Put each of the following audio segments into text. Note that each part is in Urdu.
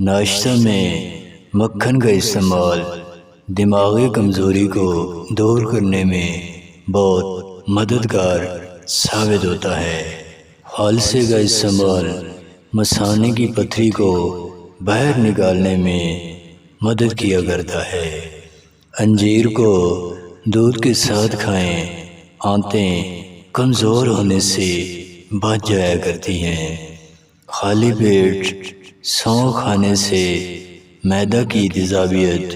ناشتہ میں مکھن کا استعمال دماغی کمزوری کو دور کرنے میں بہت مددگار ثابت ہوتا ہے۔ ہالسے کا استعمال مثانے کی پتھری کو باہر نکالنے میں مدد کیا کرتا ہے۔ انجیر کو دودھ کے ساتھ کھائیں، آنتیں کمزور ہونے سے بچ جایا کرتی ہیں۔ خالی پیٹ سونف کھانے سے معدہ کی تیزابیت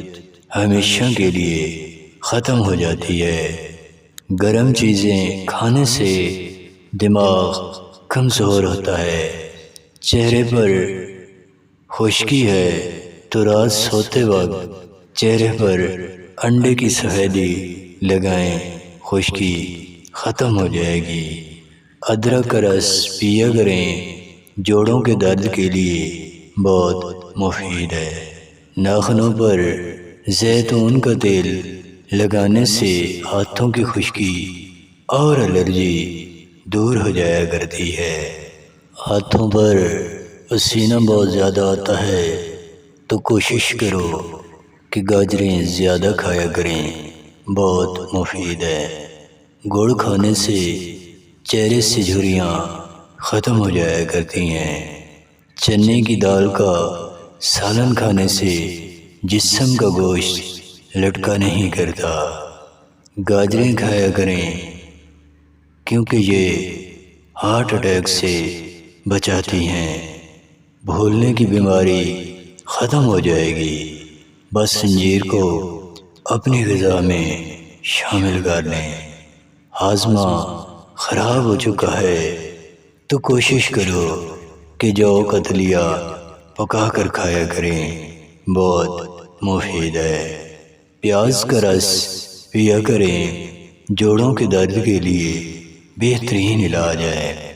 ہمیشہ کے لیے ختم ہو جاتی ہے۔ گرم چیزیں کھانے سے دماغ کمزور ہوتا ہے۔ چہرے پر خشکی ہے تو رات سوتے وقت چہرے پر انڈے کی سفیدی لگائیں، خشکی ختم ہو جائے گی۔ ادرک کا رس پیا کریں، جوڑوں کے درد کے لیے بہت مفید ہے۔ ناخنوں پر زیتون کا تیل لگانے سے ہاتھوں کی خشکی اور الرجی دور ہو جایا کرتی ہے۔ ہاتھوں پر پسینہ بہت زیادہ آتا ہے تو کوشش کرو کہ گاجریں زیادہ کھایا کریں، بہت مفید ہے۔ گڑ کھانے سے چہرے سے جھریاں ختم ہو جایا کرتی ہیں۔ چنے کی دال کا سالن کھانے سے جسم کا گوشت لٹکا نہیں کرتا۔ گاجریں کھایا کریں کیونکہ یہ ہارٹ اٹیک سے بچاتی ہیں۔ بھولنے کی بیماری ختم ہو جائے گی۔ بس انجیر کو اپنی غذا میں شامل کر لیں۔ ہاضمہ خراب ہو چکا ہے تو کوشش کرو کہ جو قتلیہ پکا کر کھایا کریں، بہت مفید ہے۔ پیاز کا رس پیا کریں، جوڑوں کے درد کے لیے بہترین علاج ہے۔